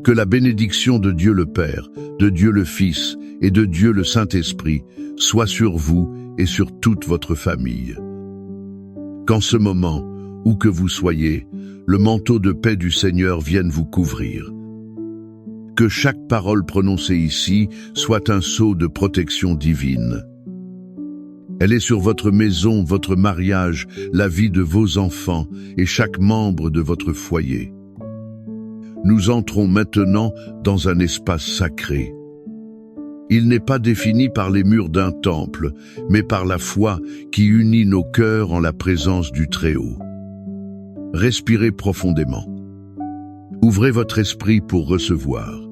Que la bénédiction de Dieu le Père, de Dieu le Fils et de Dieu le Saint-Esprit soit sur vous et sur toute votre famille. Qu'en ce moment, où que vous soyez, le manteau de paix du Seigneur vienne vous couvrir. Que chaque parole prononcée ici soit un sceau de protection divine. Elle est sur votre maison, votre mariage, la vie de vos enfants et chaque membre de votre foyer. Nous entrons maintenant dans un espace sacré. Il n'est pas défini par les murs d'un temple, mais par la foi qui unit nos cœurs en la présence du Très-Haut. Respirez profondément. Ouvrez votre esprit pour recevoir.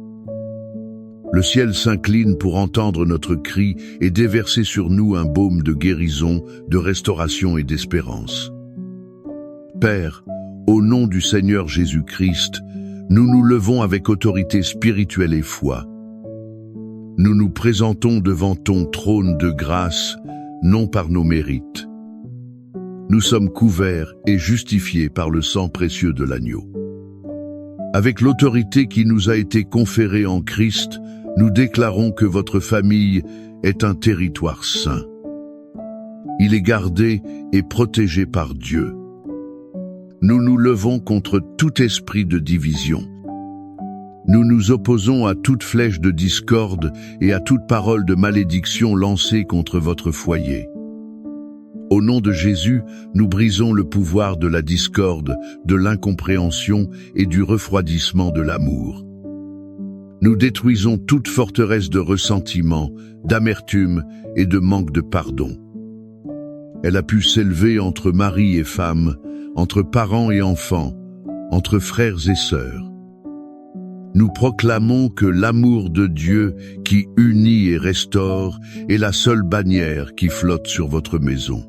Le ciel s'incline pour entendre notre cri et déverser sur nous un baume de guérison, de restauration et d'espérance. Père, au nom du Seigneur Jésus-Christ, nous nous levons avec autorité spirituelle et foi. Nous nous présentons devant ton trône de grâce, non par nos mérites. Nous sommes couverts et justifiés par le sang précieux de l'agneau. Avec l'autorité qui nous a été conférée en Christ, nous déclarons que votre famille est un territoire saint. Il est gardé et protégé par Dieu. Nous nous levons contre tout esprit de division. Nous nous opposons à toute flèche de discorde et à toute parole de malédiction lancée contre votre foyer. Au nom de Jésus, nous brisons le pouvoir de la discorde, de l'incompréhension et du refroidissement de l'amour. Nous détruisons toute forteresse de ressentiment, d'amertume et de manque de pardon. Elle a pu s'élever entre mari et femme, entre parents et enfants, entre frères et sœurs. Nous proclamons que l'amour de Dieu qui unit et restaure est la seule bannière qui flotte sur votre maison.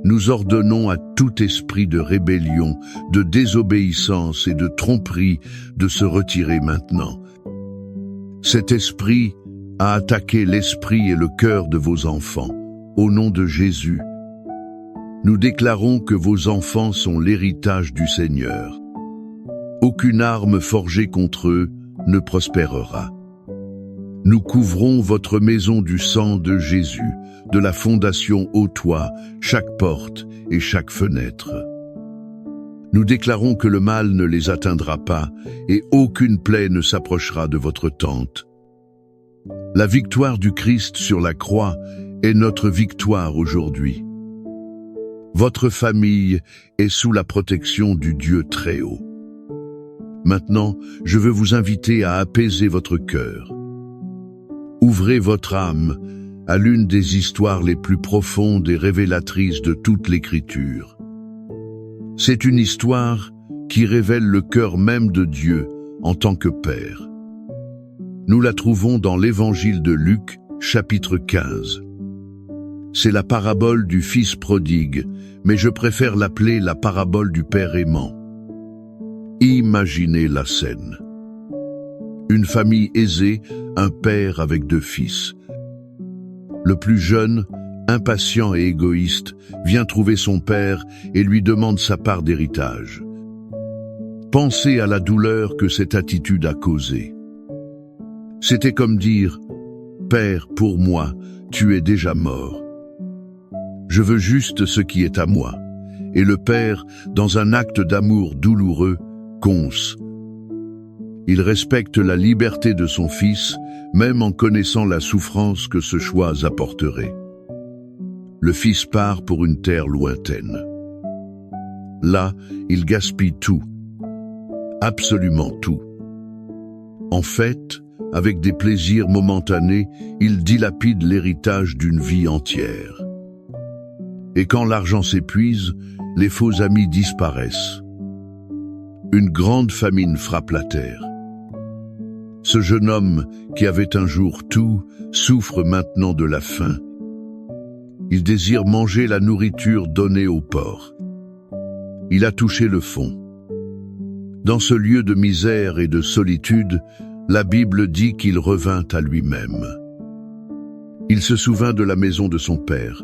Nous ordonnons à tout esprit de rébellion, de désobéissance et de tromperie de se retirer maintenant. Cet esprit a attaqué l'esprit et le cœur de vos enfants. Au nom de Jésus, nous déclarons que vos enfants sont l'héritage du Seigneur. Aucune arme forgée contre eux ne prospérera. Nous couvrons votre maison du sang de Jésus, de la fondation au toit, chaque porte et chaque fenêtre. Nous déclarons que le mal ne les atteindra pas et aucune plaie ne s'approchera de votre tente. La victoire du Christ sur la croix est notre victoire aujourd'hui. Votre famille est sous la protection du Dieu Très-Haut. Maintenant, je veux vous inviter à apaiser votre cœur. Ouvrez votre âme à l'une des histoires les plus profondes et révélatrices de toute l'Écriture. C'est une histoire qui révèle le cœur même de Dieu en tant que Père. Nous la trouvons dans l'Évangile de Luc, chapitre 15. C'est la parabole du Fils prodigue, mais je préfère l'appeler la parabole du Père aimant. Imaginez la scène. Une famille aisée, un père avec 2 fils. Le plus jeune, impatient et égoïste, vient trouver son père et lui demande sa part d'héritage. Pensez à la douleur que cette attitude a causée. C'était comme dire « Père, pour moi, tu es déjà mort. Je veux juste ce qui est à moi. » Et le père, dans un acte d'amour douloureux, conce. Il respecte la liberté de son fils, même en connaissant la souffrance que ce choix apporterait. Le fils part pour une terre lointaine. Là, il gaspille tout. Absolument tout. En fait, avec des plaisirs momentanés, il dilapide l'héritage d'une vie entière. Et quand l'argent s'épuise, les faux amis disparaissent. Une grande famine frappe la terre. Ce jeune homme, qui avait un jour tout, souffre maintenant de la faim. Il désire manger la nourriture donnée aux porcs. Il a touché le fond. Dans ce lieu de misère et de solitude, la Bible dit qu'il revint à lui-même. Il se souvint de la maison de son père.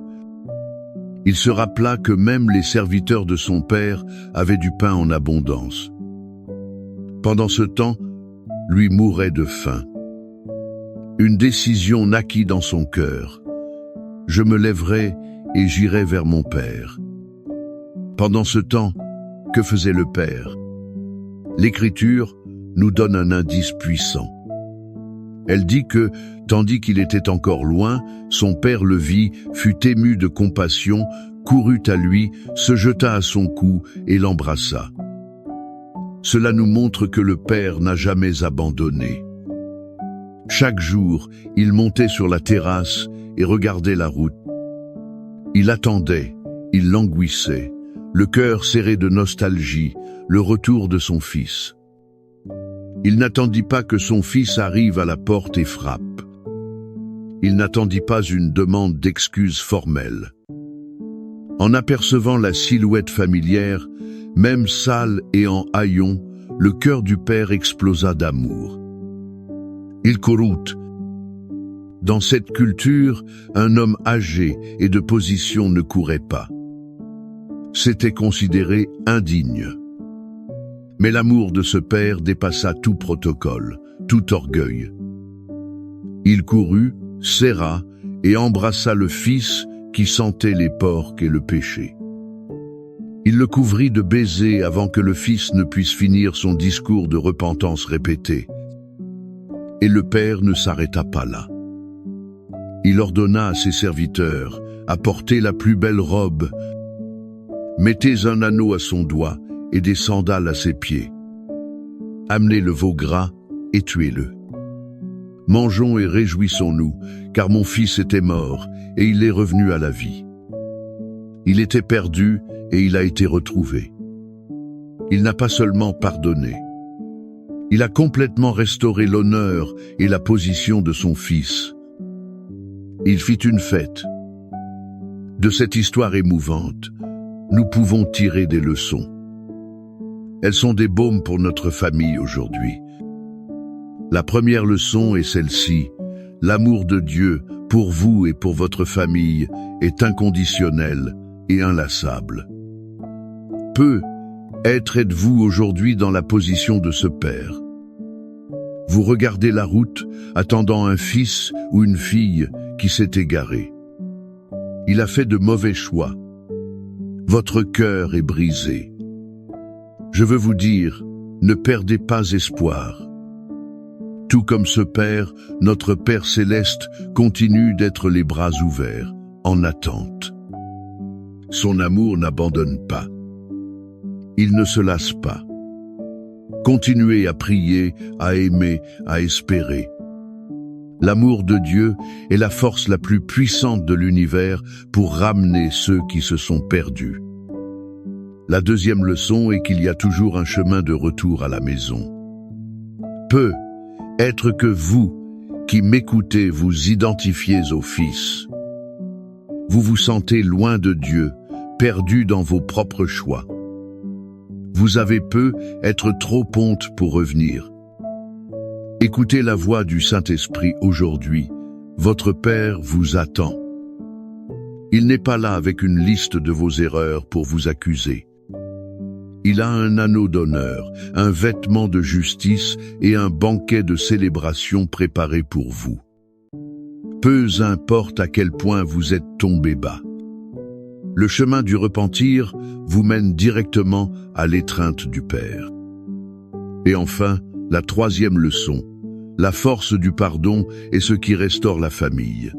Il se rappela que même les serviteurs de son père avaient du pain en abondance. Pendant ce temps, lui mourait de faim. Une décision naquit dans son cœur. Je me lèverai et j'irai vers mon père. Pendant ce temps, que faisait le père? L'Écriture nous donne un indice puissant. Elle dit que, tandis qu'il était encore loin, son père le vit, fut ému de compassion, courut à lui, se jeta à son cou et l'embrassa. Cela nous montre que le père n'a jamais abandonné. Chaque jour, il montait sur la terrasse et regardait la route. Il attendait, il languissait, le cœur serré de nostalgie, le retour de son fils. Il n'attendit pas que son fils arrive à la porte et frappe. Il n'attendit pas une demande d'excuses formelle. En apercevant la silhouette familière, même sale et en haillons, le cœur du père explosa d'amour. Il courut. Dans cette culture, un homme âgé et de position ne courait pas. C'était considéré indigne. Mais l'amour de ce père dépassa tout protocole, tout orgueil. Il courut, serra et embrassa le fils qui sentait les porcs et le péché. Il le couvrit de baisers avant que le fils ne puisse finir son discours de repentance répété. Et le père ne s'arrêta pas là. Il ordonna à ses serviteurs, apportez la plus belle robe, mettez un anneau à son doigt et des sandales à ses pieds. Amenez le veau gras et tuez-le. Mangeons et réjouissons-nous, car mon fils était mort et il est revenu à la vie. Il était perdu et il a été retrouvé. Il n'a pas seulement pardonné. Il a complètement restauré l'honneur et la position de son fils. Il fit une fête. De cette histoire émouvante, nous pouvons tirer des leçons. Elles sont des baumes pour notre famille aujourd'hui. La première leçon est celle-ci. L'amour de Dieu pour vous et pour votre famille est inconditionnel et inlassable. Peut-être êtes-vous aujourd'hui dans la position de ce père. Vous regardez la route, attendant un fils ou une fille qui s'est égaré. Il a fait de mauvais choix. Votre cœur est brisé. Je veux vous dire, ne perdez pas espoir. Tout comme ce Père, notre Père céleste continue d'être les bras ouverts, en attente. Son amour n'abandonne pas. Il ne se lasse pas. Continuez à prier, à aimer, à espérer. L'amour de Dieu est la force la plus puissante de l'univers pour ramener ceux qui se sont perdus. La deuxième leçon est qu'il y a toujours un chemin de retour à la maison. Peut-être que vous, qui m'écoutez, vous identifiez au Fils. Vous vous sentez loin de Dieu, perdu dans vos propres choix. Vous avez peut-être trop honte pour revenir. Écoutez la voix du Saint-Esprit aujourd'hui. Votre Père vous attend. Il n'est pas là avec une liste de vos erreurs pour vous accuser. Il a un anneau d'honneur, un vêtement de justice et un banquet de célébration préparé pour vous. Peu importe à quel point vous êtes tombé bas. Le chemin du repentir vous mène directement à l'étreinte du Père. Et enfin, la troisième leçon, la force du pardon est ce qui restaure la famille.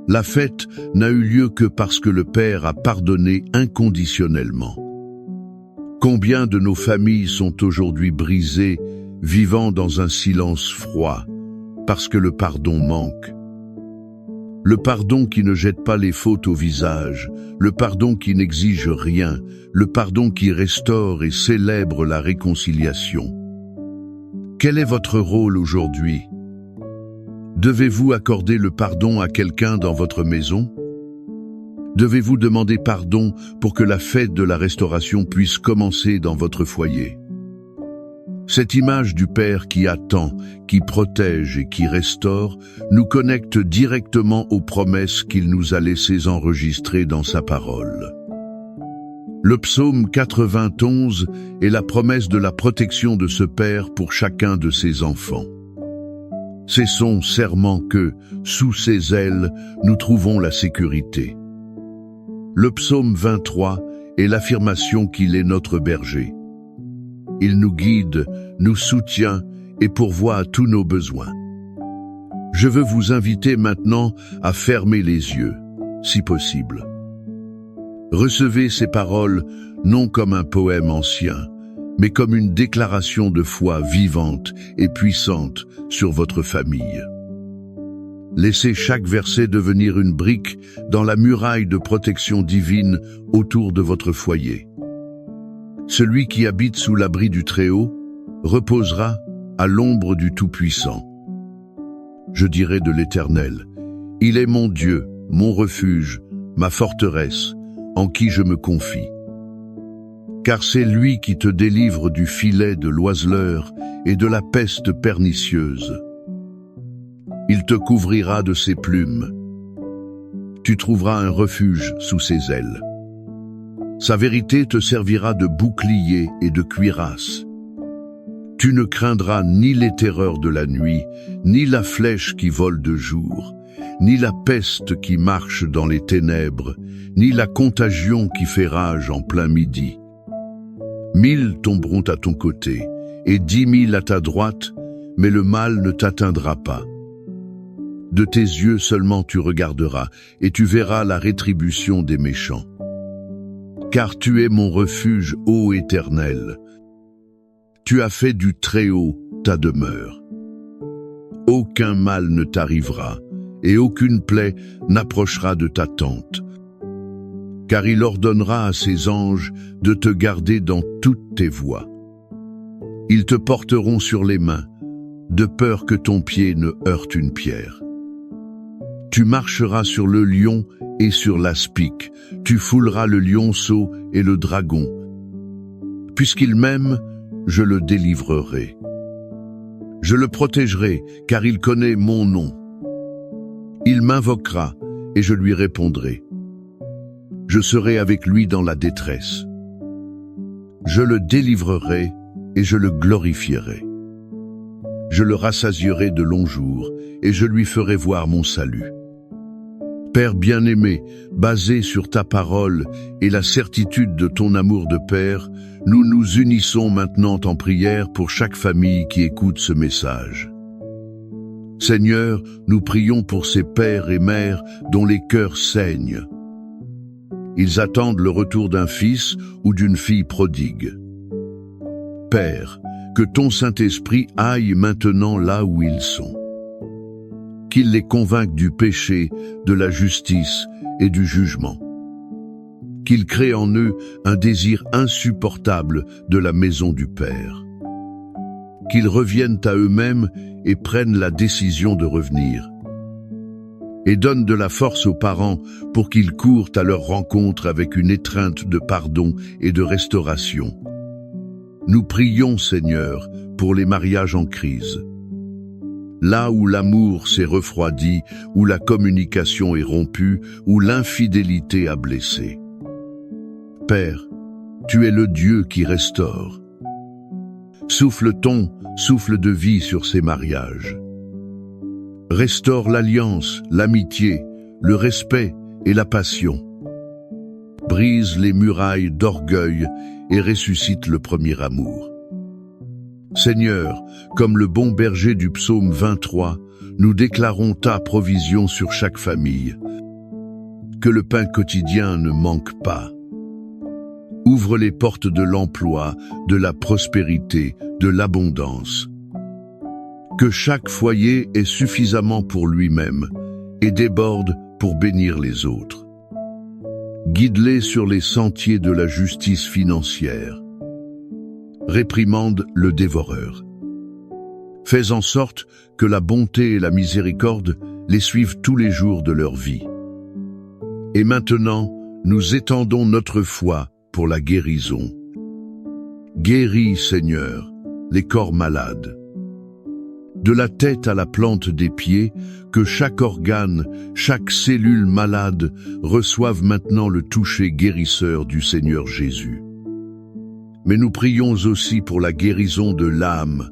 La fête n'a eu lieu que parce que le Père a pardonné inconditionnellement. Combien de nos familles sont aujourd'hui brisées, vivant dans un silence froid, parce que le pardon manque. Le pardon qui ne jette pas les fautes au visage, le pardon qui n'exige rien, le pardon qui restaure et célèbre la réconciliation. Quel est votre rôle aujourd'hui? Devez-vous accorder le pardon à quelqu'un dans votre maison? Devez-vous demander pardon pour que la fête de la restauration puisse commencer dans votre foyer? Cette image du Père qui attend, qui protège et qui restaure nous connecte directement aux promesses qu'il nous a laissées enregistrer dans sa parole. Le psaume 91 est la promesse de la protection de ce Père pour chacun de ses enfants. C'est son serment que, sous ses ailes, nous trouvons la sécurité. Le psaume 23 est l'affirmation qu'il est notre berger. Il nous guide, nous soutient et pourvoit à tous nos besoins. Je veux vous inviter maintenant à fermer les yeux, si possible. Recevez ces paroles non comme un poème ancien, mais comme une déclaration de foi vivante et puissante sur votre famille. Laissez chaque verset devenir une brique dans la muraille de protection divine autour de votre foyer. Celui qui habite sous l'abri du Très-Haut reposera à l'ombre du Tout-Puissant. Je dirai de l'Éternel, il est mon Dieu, mon refuge, ma forteresse, en qui je me confie. Car c'est lui qui te délivre du filet de l'oiseleur et de la peste pernicieuse. Il te couvrira de ses plumes. Tu trouveras un refuge sous ses ailes. Sa vérité te servira de bouclier et de cuirasse. Tu ne craindras ni les terreurs de la nuit, ni la flèche qui vole de jour, ni la peste qui marche dans les ténèbres, ni la contagion qui fait rage en plein midi. 1000 tomberont à ton côté, et 10 000 à ta droite, mais le mal ne t'atteindra pas. De tes yeux seulement tu regarderas, et tu verras la rétribution des méchants. Car tu es mon refuge, ô Éternel. Tu as fait du Très-Haut ta demeure. Aucun mal ne t'arrivera, et aucune plaie n'approchera de ta tente. Car il ordonnera à ses anges de te garder dans toutes tes voies. Ils te porteront sur les mains, de peur que ton pied ne heurte une pierre. Tu marcheras sur le lion et sur l'aspic, tu fouleras le lionceau et le dragon. Puisqu'il m'aime, je le délivrerai. Je le protégerai, car il connaît mon nom. Il m'invoquera, et je lui répondrai. Je serai avec lui dans la détresse. Je le délivrerai, et je le glorifierai. Je le rassasierai de longs jours, et je lui ferai voir mon salut. Père bien-aimé, basé sur ta parole et la certitude de ton amour de Père, nous nous unissons maintenant en prière pour chaque famille qui écoute ce message. Seigneur, nous prions pour ces pères et mères dont les cœurs saignent. Ils attendent le retour d'un fils ou d'une fille prodigue. Père, que ton Saint-Esprit aille maintenant là où ils sont. Qu'il les convainque du péché, de la justice et du jugement. Qu'il crée en eux un désir insupportable de la maison du Père. Qu'ils reviennent à eux-mêmes et prennent la décision de revenir. Et donne de la force aux parents pour qu'ils courent à leur rencontre avec une étreinte de pardon et de restauration. Nous prions, Seigneur, pour les mariages en crise. Là où l'amour s'est refroidi, où la communication est rompue, où l'infidélité a blessé. Père, tu es le Dieu qui restaure. Souffle ton souffle de vie sur ces mariages. Restaure l'alliance, l'amitié, le respect et la passion. Brise les murailles d'orgueil et ressuscite le premier amour. Seigneur, comme le bon berger du psaume 23, nous déclarons ta provision sur chaque famille. Que le pain quotidien ne manque pas. Ouvre les portes de l'emploi, de la prospérité, de l'abondance. Que chaque foyer ait suffisamment pour lui-même et déborde pour bénir les autres. Guide-les sur les sentiers de la justice financière. Réprimande le dévoreur. Fais en sorte que la bonté et la miséricorde les suivent tous les jours de leur vie. Et maintenant, nous étendons notre foi pour la guérison. Guéris, Seigneur, les corps malades. de la tête à la plante des pieds, que chaque organe, chaque cellule malade reçoive maintenant le toucher guérisseur du Seigneur Jésus. Mais nous prions aussi pour la guérison de l'âme.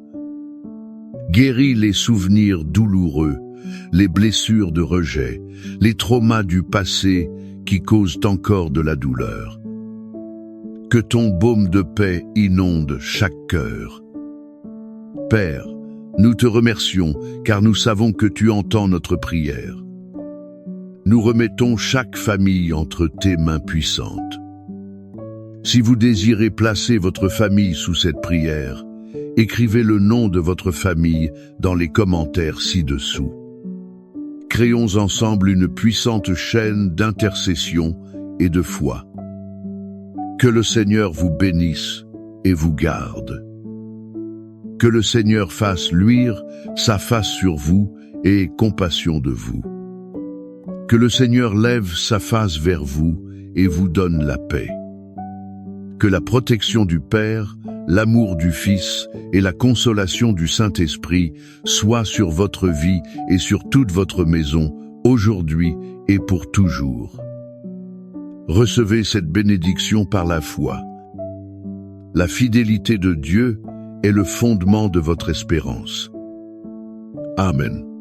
Guéris les souvenirs douloureux, les blessures de rejet, les traumas du passé qui causent encore de la douleur. Que ton baume de paix inonde chaque cœur. Père, nous te remercions car nous savons que tu entends notre prière. Nous remettons chaque famille entre tes mains puissantes. Si vous désirez placer votre famille sous cette prière, écrivez le nom de votre famille dans les commentaires ci-dessous. Créons ensemble une puissante chaîne d'intercession et de foi. Que le Seigneur vous bénisse et vous garde. Que le Seigneur fasse luire sa face sur vous et ait compassion de vous. Que le Seigneur lève sa face vers vous et vous donne la paix. Que la protection du Père, l'amour du Fils et la consolation du Saint-Esprit soient sur votre vie et sur toute votre maison, aujourd'hui et pour toujours. Recevez cette bénédiction par la foi. La fidélité de Dieu est le fondement de votre espérance. Amen.